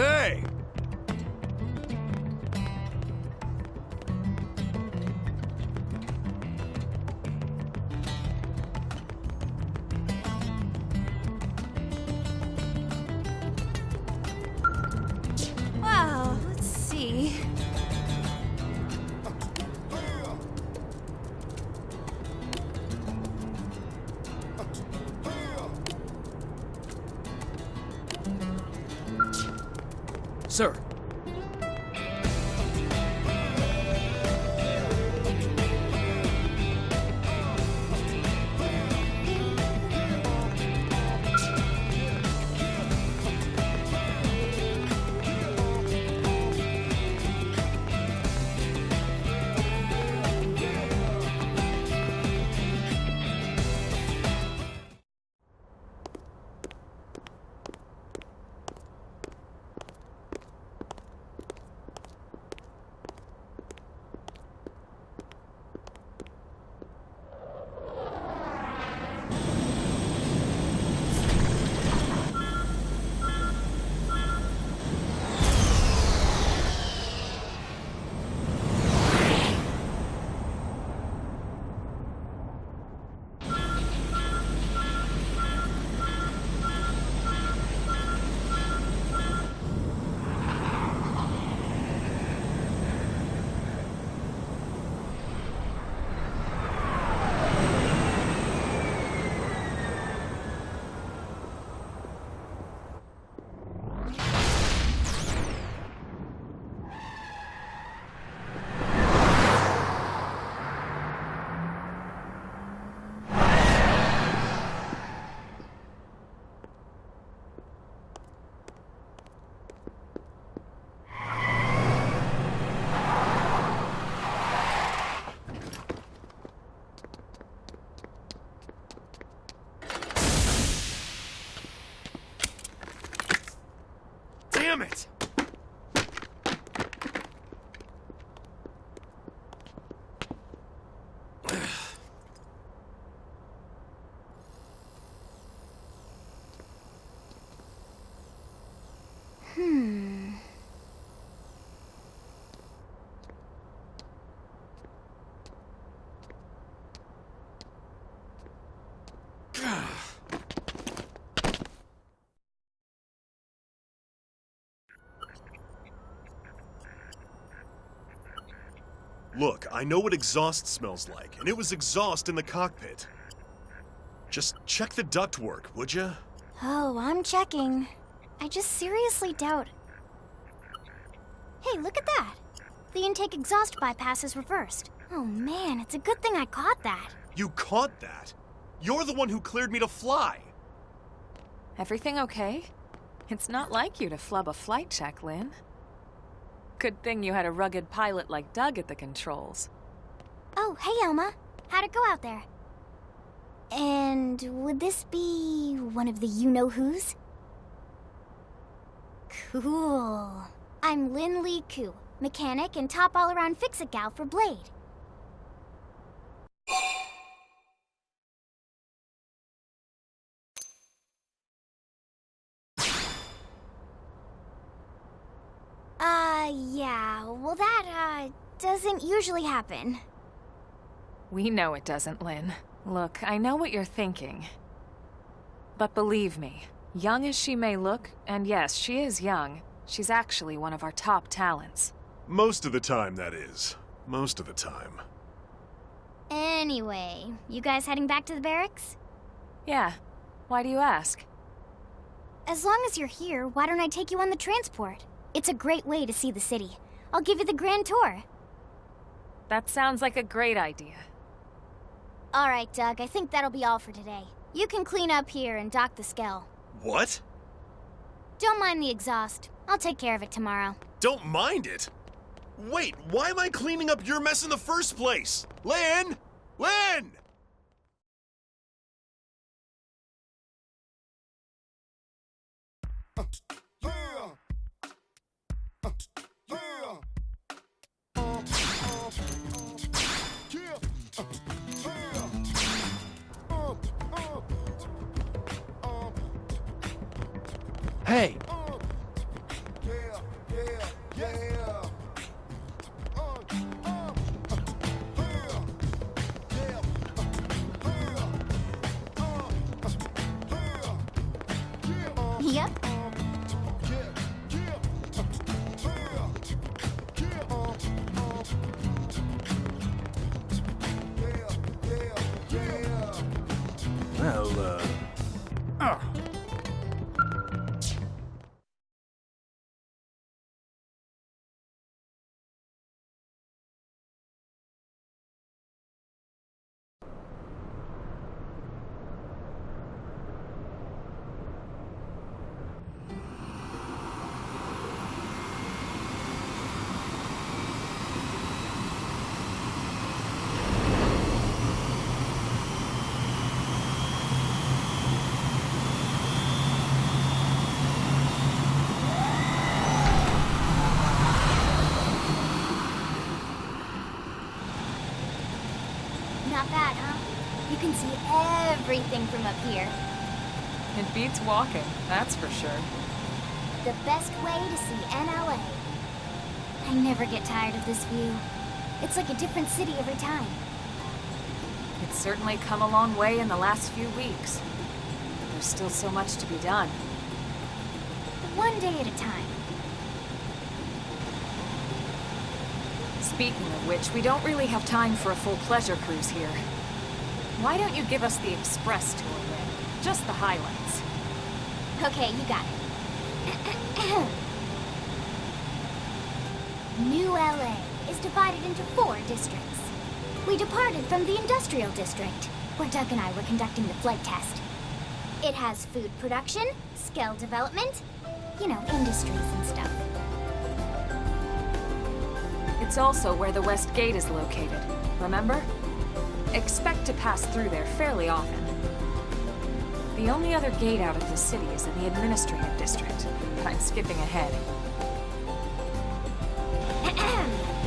Hey! Wow, let's see. Sir. Damn it! Look, I know what exhaust smells like, and it was exhaust in the cockpit. Just check the ductwork, would ya? Oh, I'm checking. I just seriously doubt... Hey, look at that! The intake exhaust bypass is reversed. Oh man, it's a good thing I caught that. You caught that? You're the one who cleared me to fly! Everything okay? It's not like you to flub a flight check, Lynn. Good thing you had a rugged pilot like Doug at the controls. Oh, hey Elma. How'd it go out there? And would this be one of the you-know-whos? Cool. I'm Lynn Lee Koo, mechanic and top all-around fix-it gal for Blade. Yeah, well that, doesn't usually happen. We know it doesn't, Lynn. Look, I know what you're thinking. But believe me, young as she may look, and yes, she is young, she's actually one of our top talents. Most of the time, that is. Most of the time. Anyway, you guys heading back to the barracks? Yeah. Why do you ask? As long as you're here, why don't I take you on the transport? It's a great way to see the city. I'll give you the grand tour. That sounds like a great idea. All right, Doug, I think that'll be all for today. You can clean up here and dock the Skell. What? Don't mind the exhaust. I'll take care of it tomorrow. Don't mind it? Wait, why am I cleaning up your mess in the first place? Lynn! Lynn! Hey! Yep. Well, oh. Not bad, huh? You can see everything from up here. It beats walking, that's for sure. The best way to see NLA. I never get tired of this view. It's like a different city every time. It's certainly come a long way in the last few weeks. There's still so much to be done. One day at a time. Speaking of which, we don't really have time for a full pleasure cruise here. Why don't you give us the express tour, Lynn? Just the highlights. Okay, you got it. New LA is divided into 4 districts. We departed from the industrial district, where Doug and I were conducting the flight test. It has food production, skill development, you know, industries and stuff. It's also where the West Gate is located, remember? Expect to pass through there fairly often. The only other gate out of the city is in the administrative district, but I'm skipping ahead.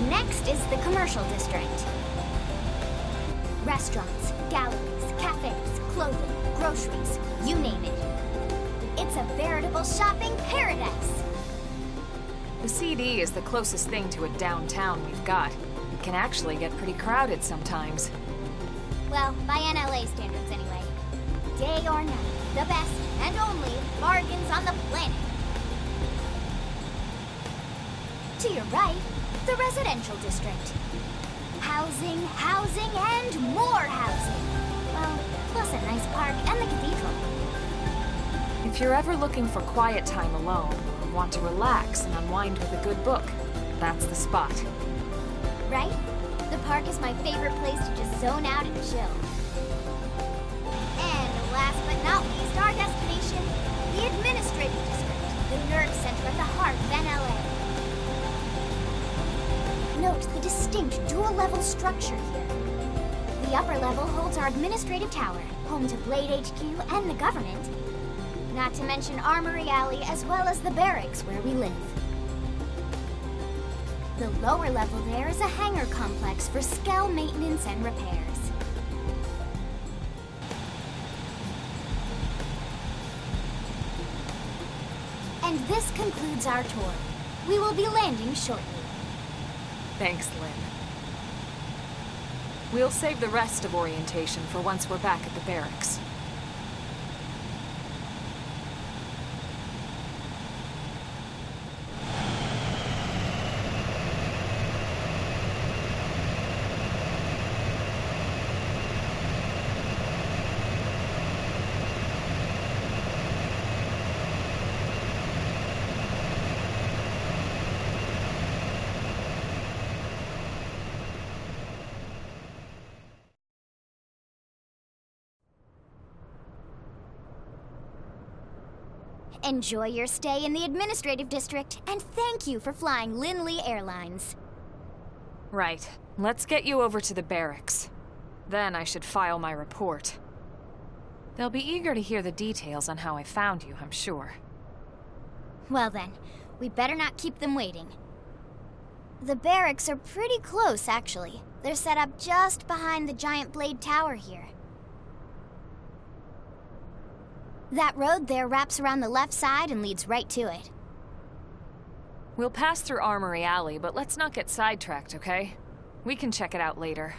Next is the commercial district. Restaurants, galleries, cafes, clothing, groceries, you name it. It's a veritable shopping paradise. The CD is the closest thing to a downtown we've got. It can actually get pretty crowded sometimes. Well, by NLA standards anyway. Day or night, the best and only bargains on the planet. To your right, the residential district. Housing, housing, and more housing. Well, plus a nice park and the cathedral. If you're ever looking for quiet time alone, or want to relax and unwind with a good book, that's the spot. Right? The park is my favorite place to just zone out and chill. And last but not least, our destination, the administrative district, the nerve center at the heart of NLA. Note the distinct dual-level structure here. The upper level holds our administrative tower, home to Blade HQ and the government. Not to mention Armory Alley as well as the barracks where we live. The lower level there is a hangar complex for Skell maintenance and repairs. And this concludes our tour. We will be landing shortly. Thanks, Lynn. We'll save the rest of orientation for once we're back at the barracks. Enjoy your stay in the administrative district, and thank you for flying Lindley Airlines. Right. Let's get you over to the barracks. Then I should file my report. They'll be eager to hear the details on how I found you, I'm sure. Well then, we better not keep them waiting. The barracks are pretty close, actually. They're set up just behind the giant blade tower here. That road there wraps around the left side and leads right to it. We'll pass through Armory Alley, but let's not get sidetracked, okay? We can check it out later.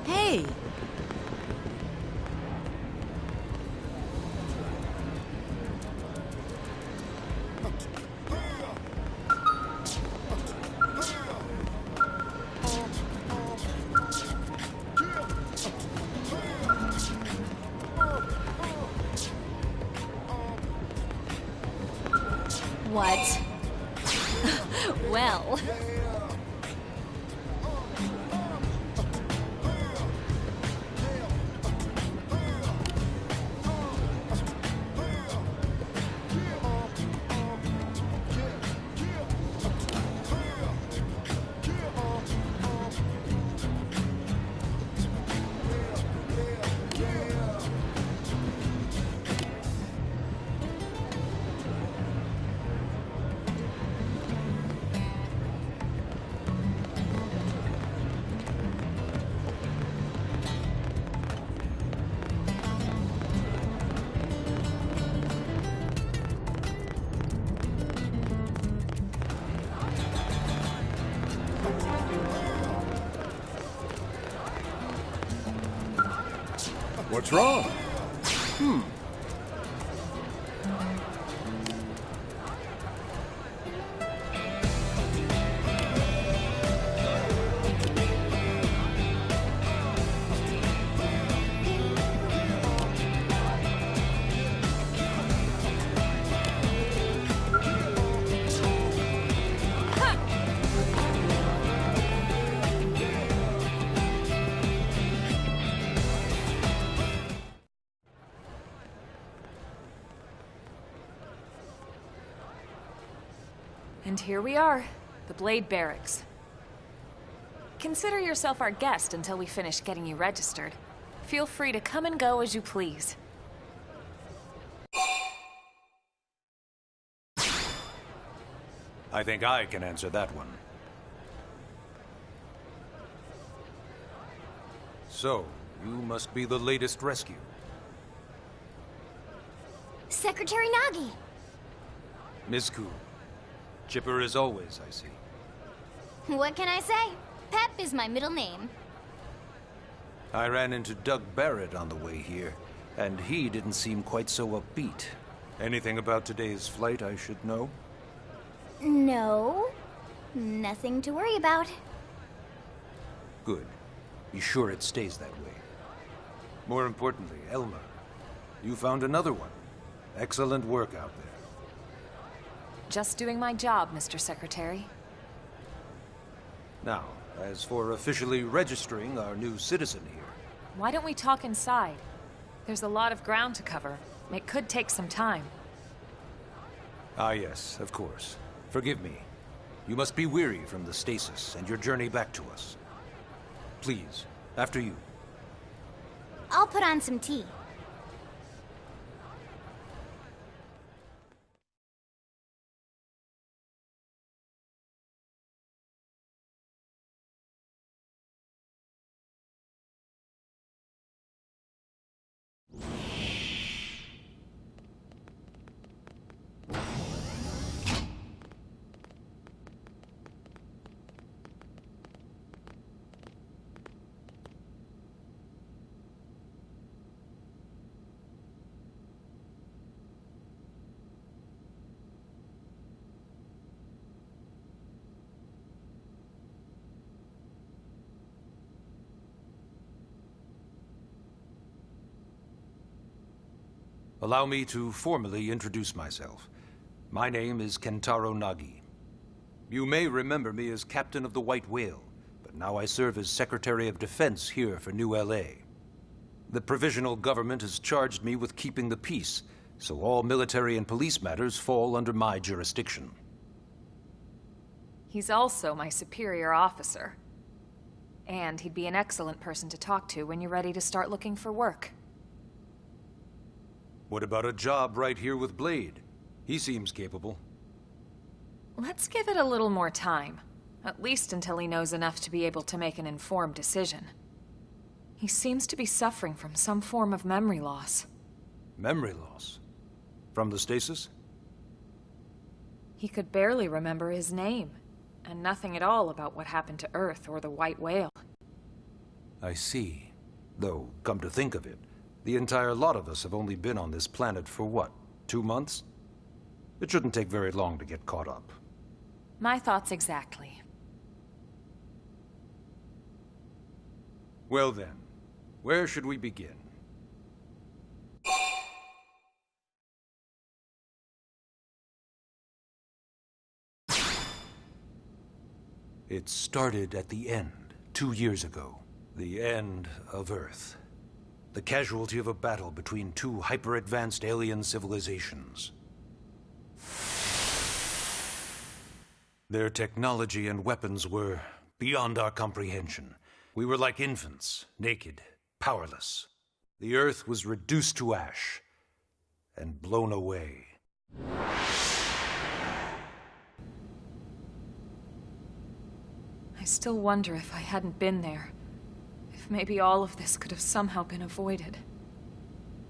Hey! What? Well... What's wrong? And here we are, the Blade Barracks. Consider yourself our guest until we finish getting you registered. Feel free to come and go as you please. I think I can answer that one. So, you must be the latest rescue. Secretary Nagi! Miz-Ku. Chipper as always, I see. What can I say? Pep is my middle name. I ran into Doug Barrett on the way here, and he didn't seem quite so upbeat. Anything about today's flight I should know? No. Nothing to worry about. Good. Be sure it stays that way. More importantly, Elma, you found another one. Excellent work out there. Just doing my job, Mr. Secretary. Now, as for officially registering our new citizen here... Why don't we talk inside? There's a lot of ground to cover. It could take some time. Ah yes, of course. Forgive me. You must be weary from the stasis and your journey back to us. Please, after you. I'll put on some tea. Allow me to formally introduce myself. My name is Kentaro Nagi. You may remember me as Captain of the White Whale, but now I serve as Secretary of Defense here for New LA. The provisional government has charged me with keeping the peace, so all military and police matters fall under my jurisdiction. He's also my superior officer. And he'd be an excellent person to talk to when you're ready to start looking for work. What about a job right here with Blade? He seems capable. Let's give it a little more time. At least until he knows enough to be able to make an informed decision. He seems to be suffering from some form of memory loss. Memory loss? From the stasis? He could barely remember his name, and nothing at all about what happened to Earth or the White Whale. I see. Though, come to think of it, the entire lot of us have only been on this planet for what, 2 months? It shouldn't take very long to get caught up. My thoughts exactly. Well then, where should we begin? It started at the end, 2 years ago. The end of Earth. The casualty of a battle between two hyper-advanced alien civilizations. Their technology and weapons were beyond our comprehension. We were like infants, naked, powerless. The Earth was reduced to ash and blown away. I still wonder if I hadn't been there. If maybe all of this could have somehow been avoided.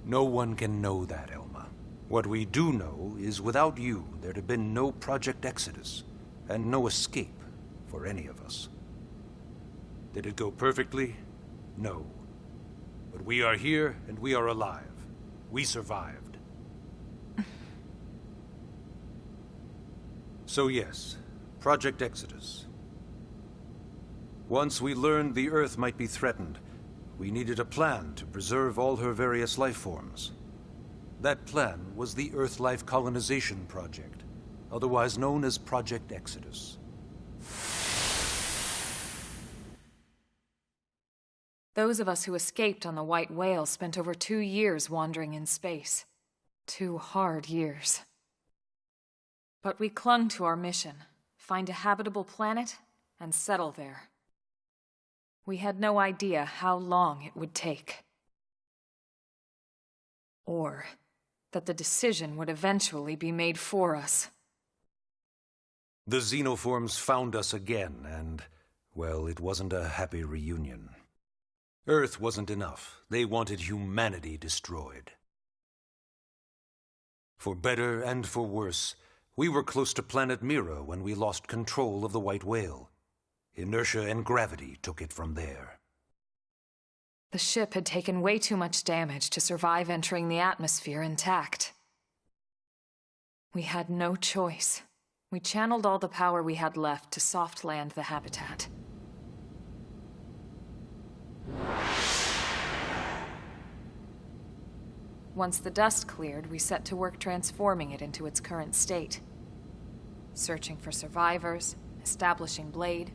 No one can know that, Elma. What we do know is without you, there'd have been no Project Exodus, and no escape for any of us. Did it go perfectly? No. But we are here, and we are alive. We survived. So yes, Project Exodus. Once we learned the Earth might be threatened, we needed a plan to preserve all her various life forms. That plan was the Earth Life Colonization Project, otherwise known as Project Exodus. Those of us who escaped on the White Whale spent over 2 years wandering in space. 2 hard years. But we clung to our mission, find a habitable planet and settle there. We had no idea how long it would take. Or that the decision would eventually be made for us. The xenoforms found us again, and, well, it wasn't a happy reunion. Earth wasn't enough. They wanted humanity destroyed. For better and for worse, we were close to planet Mira when we lost control of the White Whale. Inertia and gravity took it from there. The ship had taken way too much damage to survive entering the atmosphere intact. We had no choice. We channeled all the power we had left to soft land the habitat. Once the dust cleared, we set to work transforming it into its current state. Searching for survivors, establishing Blade,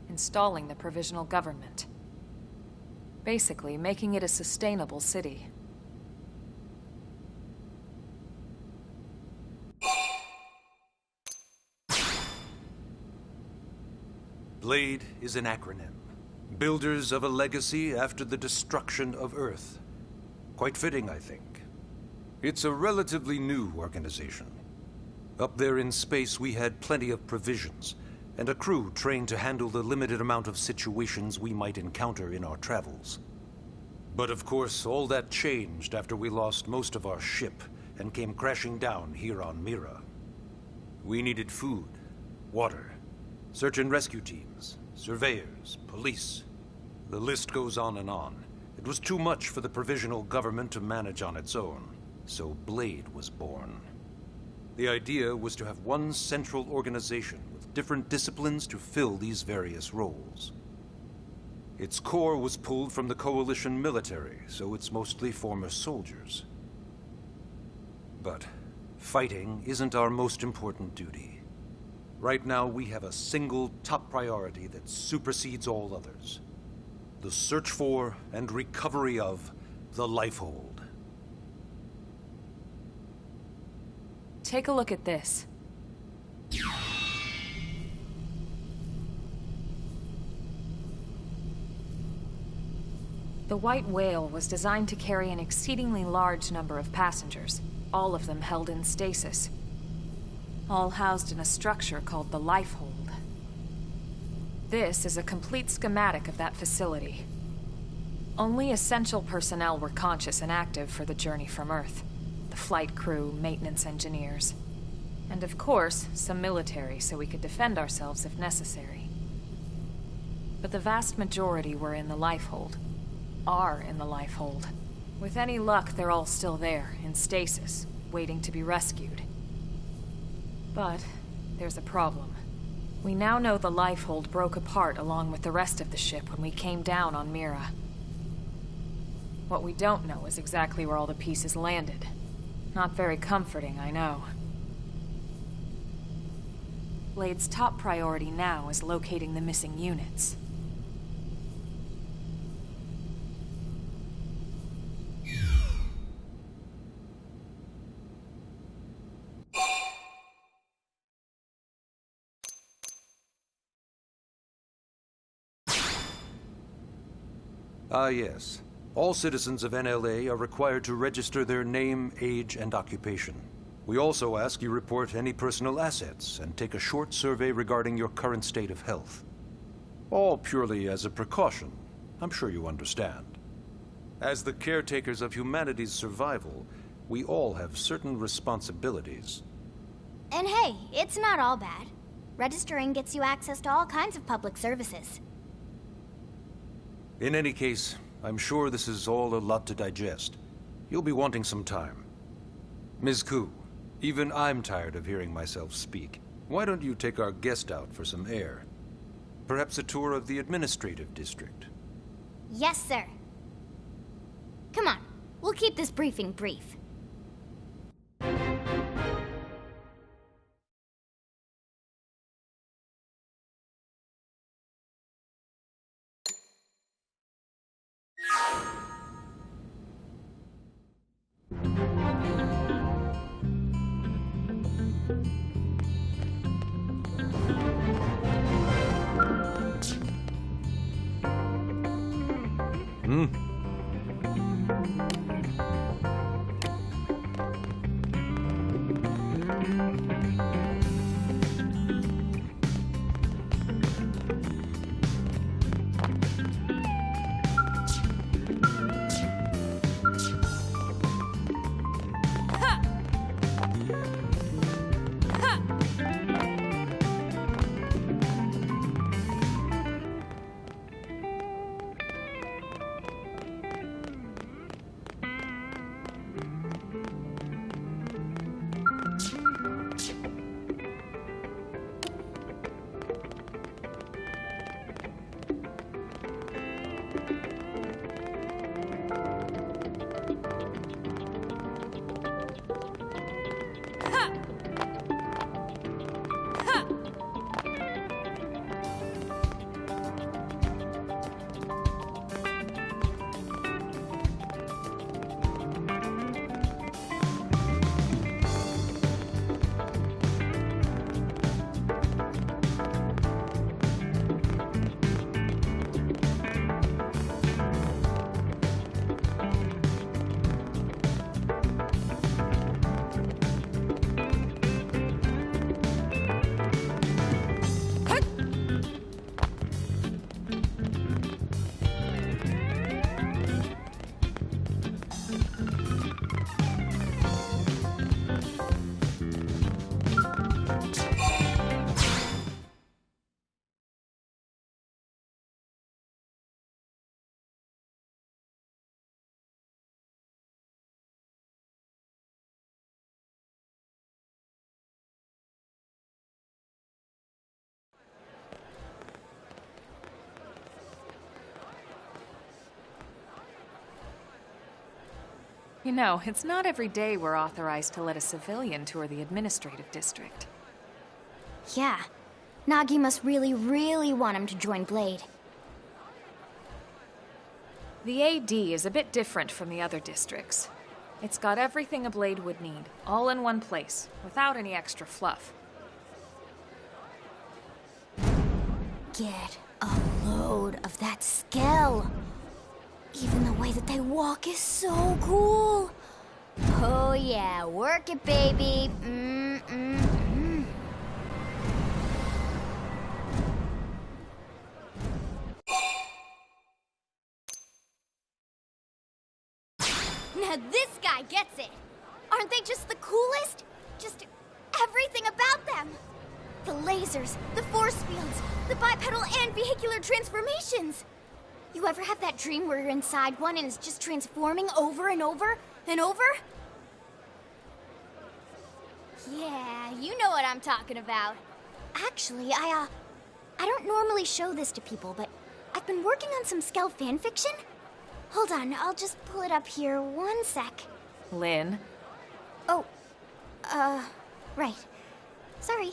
installing the provisional government. Basically, making it a sustainable city. Blade is an acronym. Builders of a legacy after the destruction of Earth. Quite fitting, I think. It's a relatively new organization. Up there in space, we had plenty of provisions, and a crew trained to handle the limited amount of situations we might encounter in our travels. But of course, all that changed after we lost most of our ship and came crashing down here on Mira. We needed food, water, search and rescue teams, surveyors, police. The list goes on and on. It was too much for the provisional government to manage on its own, so Blade was born. The idea was to have one central organization with different disciplines to fill these various roles. Its core was pulled from the Coalition military, so it's mostly former soldiers. But fighting isn't our most important duty. Right now, we have a single top priority that supersedes all others. The search for and recovery of the Lifehold. Take a look at this. The White Whale was designed to carry an exceedingly large number of passengers, all of them held in stasis. All housed in a structure called the Lifehold. This is a complete schematic of that facility. Only essential personnel were conscious and active for the journey from Earth. The flight crew, maintenance engineers. And of course, some military so we could defend ourselves if necessary. but the vast majority were in the lifehold. Are in the lifehold. With any luck, they're all still there, in stasis, waiting to be rescued. But there's a problem. We now know the lifehold broke apart along with the rest of the ship when we came down on Mira. What we don't know is exactly where all the pieces landed. Not very comforting, I know. Blade's top priority now is locating the missing units. Ah, yes. All citizens of NLA are required to register their name, age, and occupation. We also ask you report any personal assets and take a short survey regarding your current state of health. All purely as a precaution. I'm sure you understand. As the caretakers of humanity's survival, we all have certain responsibilities. And hey, it's not all bad. Registering gets you access to all kinds of public services. In any case, I'm sure this is all a lot to digest. You'll be wanting some time. Ms. Koo, even I'm tired of hearing myself speak. Why don't you take our guest out for some air? Perhaps a tour of the administrative district. Yes, sir. Come on, we'll keep this briefing brief. You know, it's not every day we're authorized to let a civilian tour the administrative district. Yeah. Nagi must really, really want him to join Blade. The AD is a bit different from the other districts. It's got everything a Blade would need, all in one place, without any extra fluff. Get a load of that skill. Even the way that they walk is so cool. Oh yeah, work it, baby. Now this guy gets it. Aren't they just the coolest? Just everything about them. The lasers, the force fields, the bipedal and vehicular transformations! You ever have that dream where you're inside one and it's just transforming over and over and over? Yeah, you know what I'm talking about. Actually, I don't normally show this to people, but I've been working on some Skell fanfiction. Hold on, I'll just pull it up here 1 sec. Lynn? Oh, right. Sorry.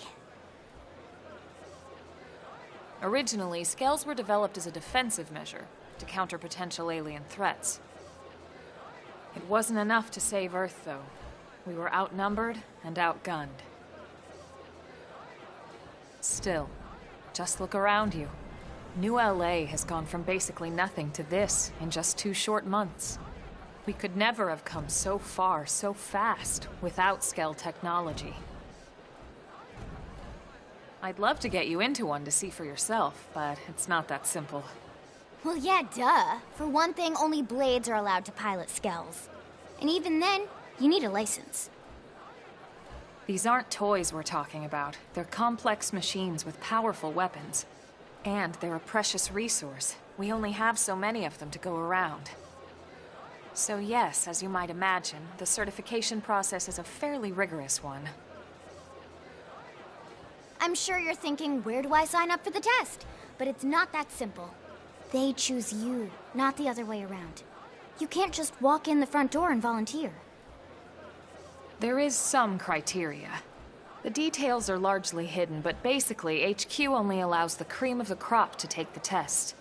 Originally, Skells were developed as a defensive measure to counter potential alien threats. It wasn't enough to save Earth, though. We were outnumbered and outgunned. Still, just look around you. New LA has gone from basically nothing to this in just 2 short months. We could never have come so far so fast without Skell technology. I'd love to get you into one to see for yourself, but it's not that simple. Well, yeah, duh. For one thing, only Blades are allowed to pilot Skells. And even then, you need a license. These aren't toys we're talking about. They're complex machines with powerful weapons. And they're a precious resource. We only have so many of them to go around. So yes, as you might imagine, the certification process is a fairly rigorous one. I'm sure you're thinking, where do I sign up for the test? But it's not that simple. They choose you, not the other way around. You can't just walk in the front door and volunteer. There is some criteria. The details are largely hidden, but basically, HQ only allows the cream of the crop to take the test.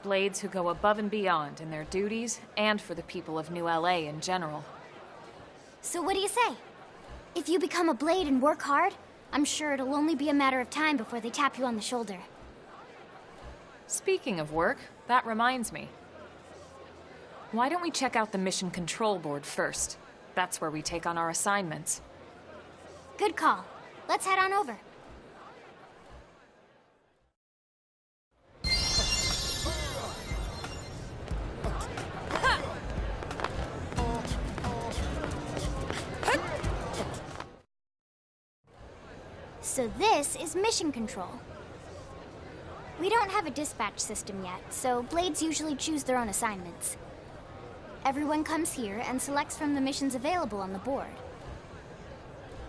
Blades who go above and beyond in their duties, and for the people of New LA in general. So what do you say? If you become a Blade and work hard, I'm sure it'll only be a matter of time before they tap you on the shoulder. Speaking of work, that reminds me. Why don't we check out the Mission Control Board first? That's where we take on our assignments. Good call. Let's head on over. So this is Mission Control. We don't have a dispatch system yet, so Blades usually choose their own assignments. Everyone comes here and selects from the missions available on the board.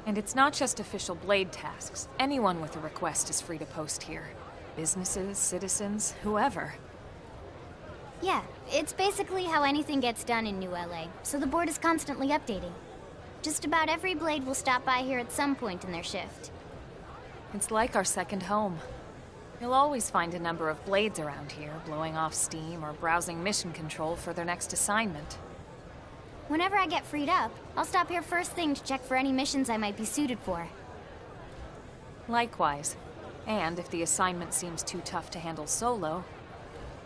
And it's not just official Blade tasks. Anyone with a request is free to post here. Businesses, citizens, whoever. Yeah, it's basically how anything gets done in New LA, so the board is constantly updating. Just about every Blade will stop by here at some point in their shift. It's like our second home. You'll always find a number of Blades around here, blowing off steam or browsing mission control for their next assignment. Whenever I get freed up, I'll stop here first thing to check for any missions I might be suited for. Likewise. And if the assignment seems too tough to handle solo,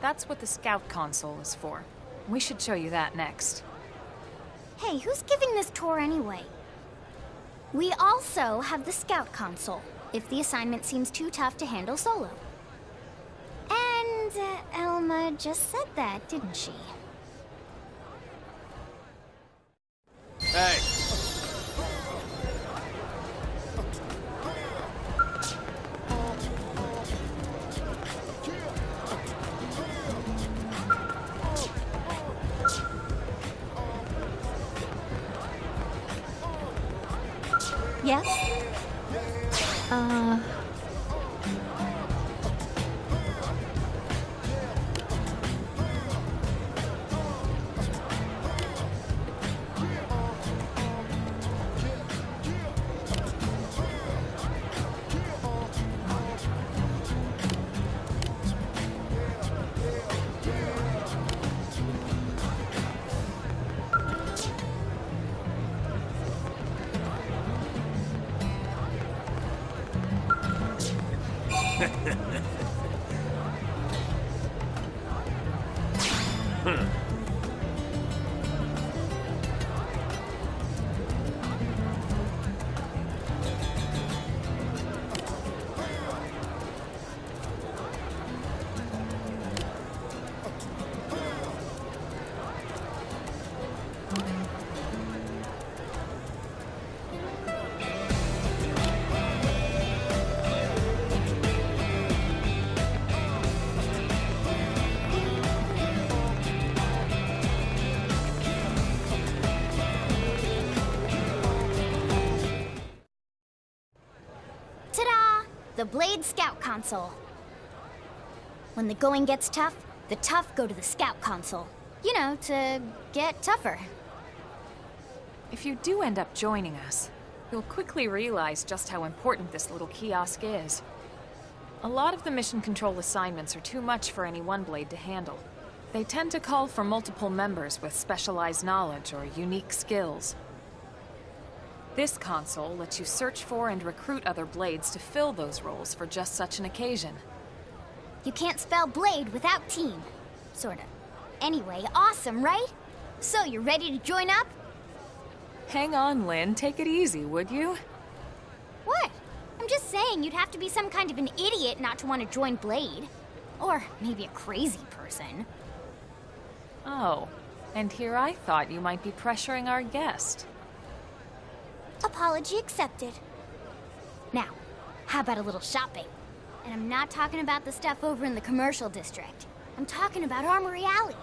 that's what the Scout console is for. We should show you that next. Hey, who's giving this tour anyway? We also have the Scout console, if the assignment seems too tough to handle solo. And Elma just said that, didn't she? Hey! Yes? the Blade Scout Console. When the going gets tough, the tough go to the Scout Console. You know, to get tougher. If you do end up joining us, you'll quickly realize just how important this little kiosk is. A lot of the mission control assignments are too much for any one Blade to handle. They tend to call for multiple members with specialized knowledge or unique skills. This console lets you search for and recruit other Blades to fill those roles for just such an occasion. You can't spell Blade without team. Sorta. Anyway, awesome, right? So, you ready to join up? Hang on, Lynn. Take it easy, would you? What? I'm just saying you'd have to be some kind of an idiot not to want to join Blade. Or maybe a crazy person. Oh, and here I thought you might be pressuring our guest. Apology accepted. Now, how about a little shopping? And I'm not talking about the stuff over in the commercial district. I'm talking about Armory Alley.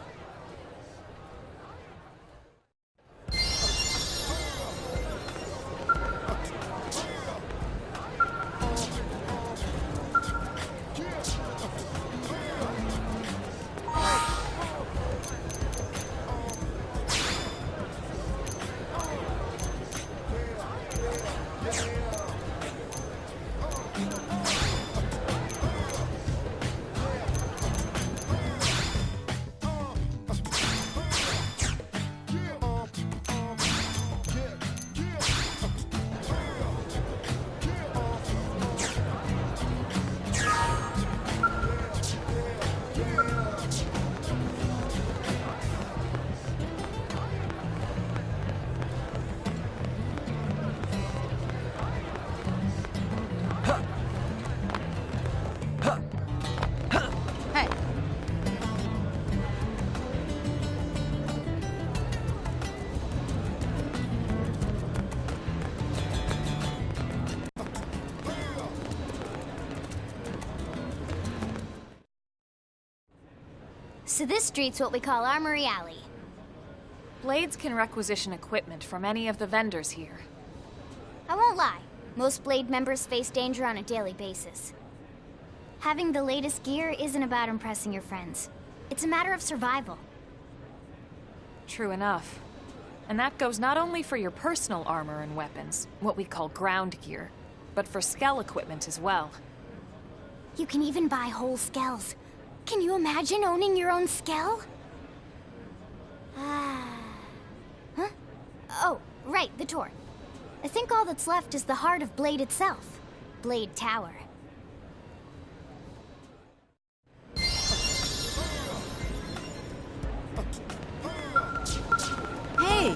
So this street's what we call Armory Alley. Blades can requisition equipment from any of the vendors here. I won't lie, most Blade members face danger on a daily basis. Having the latest gear isn't about impressing your friends. It's a matter of survival. True enough. And that goes not only for your personal armor and weapons, what we call ground gear, but for skell equipment as well. You can even buy whole skells. Can you imagine owning your own skell? Huh? Oh, right, the tour. I think all that's left is the heart of Blade itself. Blade Tower. Hey!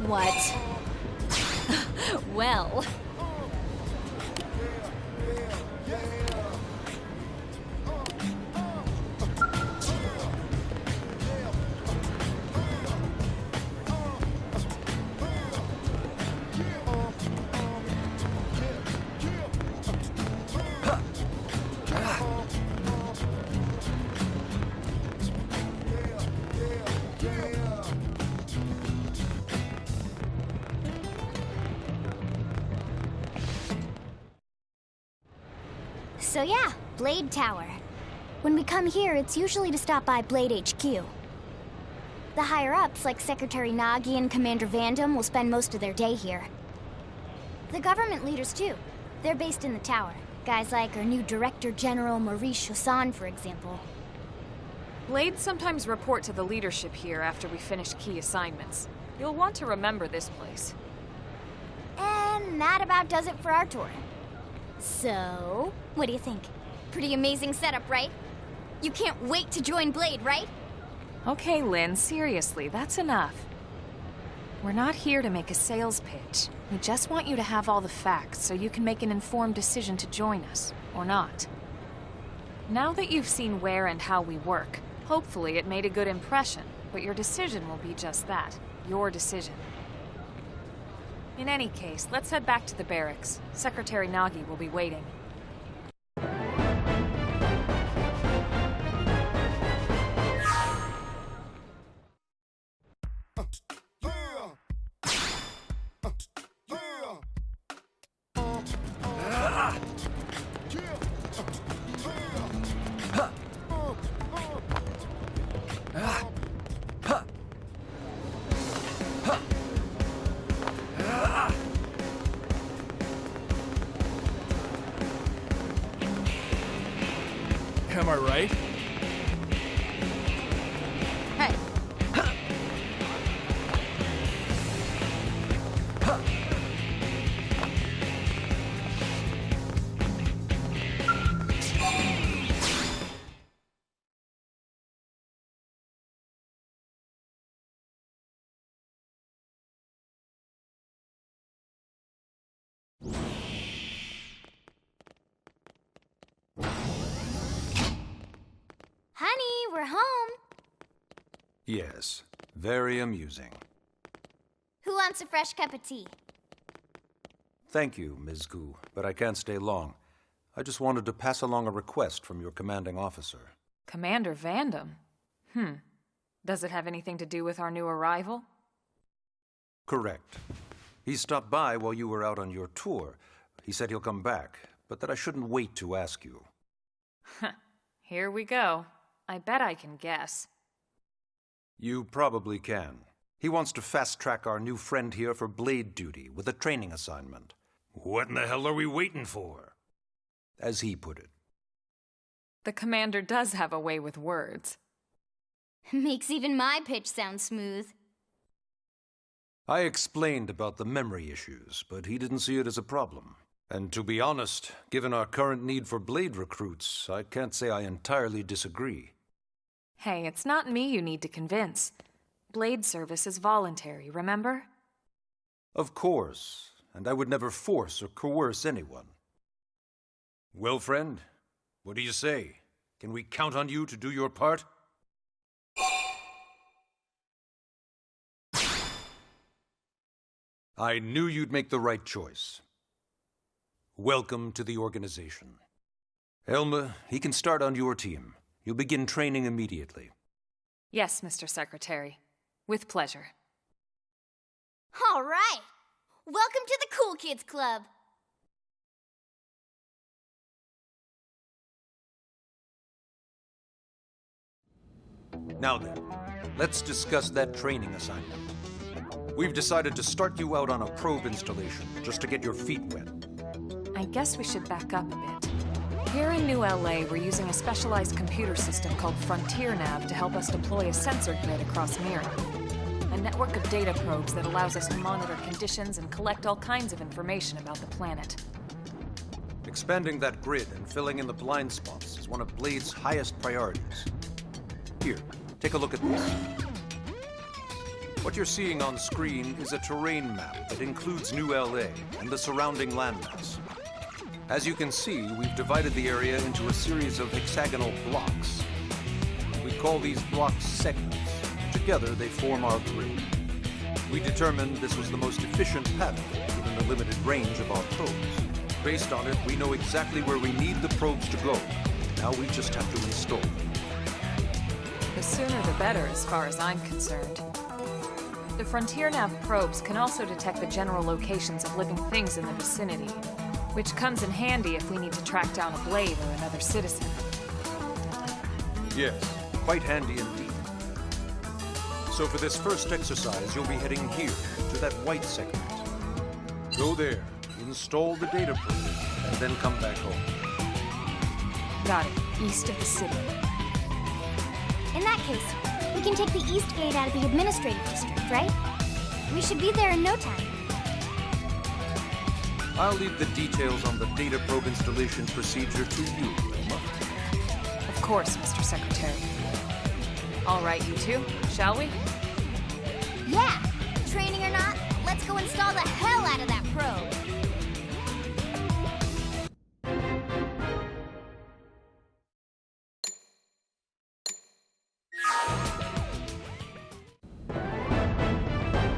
What? Well... So yeah, Blade Tower. When we come here, it's usually to stop by Blade HQ. The higher-ups, like Secretary Nagi and Commander Vandam, will spend most of their day here. The government leaders, too. They're based in the tower. Guys like our new Director General Maurice Chassan, for example. Blades sometimes report to the leadership here after we finish key assignments. You'll want to remember this place. And that about does it for our tour. So, what do you think? Pretty amazing setup, right? You can't wait to join Blade, right? Okay, Lynn, seriously, that's enough. We're not here to make a sales pitch. We just want you to have all the facts so you can make an informed decision to join us, or not. Now that you've seen where and how we work, hopefully it made a good impression, but your decision will be just that, your decision. In any case, let's head back to the barracks. Secretary Nagi will be waiting. Am I right? Hey. Honey, we're home. Yes, very amusing. Who wants a fresh cup of tea? Thank you, Ms. Gu, but I can't stay long. I just wanted to pass along a request from your commanding officer. Commander Vandam? Does it have anything to do with our new arrival? Correct. He stopped by while you were out on your tour. He said he'll come back, but that I shouldn't wait to ask you. Here we go. I bet I can guess. You probably can. He wants to fast-track our new friend here for blade duty with a training assignment. What in the hell are we waiting for? As he put it. The commander does have a way with words. Makes even my pitch sound smooth. I explained about the memory issues, but he didn't see it as a problem. And to be honest, given our current need for blade recruits, I can't say I entirely disagree. Hey, it's not me you need to convince. Blade service is voluntary, remember? Of course, and I would never force or coerce anyone. Well, friend, what do you say? Can we count on you to do your part? I knew you'd make the right choice. Welcome to the organization. Elma, he can start on your team. You'll begin training immediately. Yes, Mr. Secretary. With pleasure. All right. Welcome to the Cool Kids Club. Now then, let's discuss that training assignment. We've decided to start you out on a probe installation, just to get your feet wet. I guess we should back up a bit. Here in New LA, we're using a specialized computer system called Frontier Nav to help us deploy a sensor grid across Mira. A network of data probes that allows us to monitor conditions and collect all kinds of information about the planet. Expanding that grid and filling in the blind spots is one of Blade's highest priorities. Here, take a look at this. What you're seeing on screen is a terrain map that includes New LA and the surrounding landmass. As you can see, we've divided the area into a series of hexagonal blocks. We call these blocks segments. Together, they form our grid. We determined this was the most efficient pattern, given the limited range of our probes. Based on it, we know exactly where we need the probes to go. Now we just have to install them. The sooner the better, as far as I'm concerned. The Frontier Nav probes can also detect the general locations of living things in the vicinity, which comes in handy if we need to track down a blade or another citizen. Yes, quite handy indeed. So for this first exercise, you'll be heading here, to that white segment. Go there, install the data probe, and then come back home. Got it. East of the city. In that case, we can take the east gate out of the administrative district, right? We should be there in no time. I'll leave the details on the data probe installation procedure to you, Elma. Of course, Mr. Secretary. All right, you two, shall we? Yeah!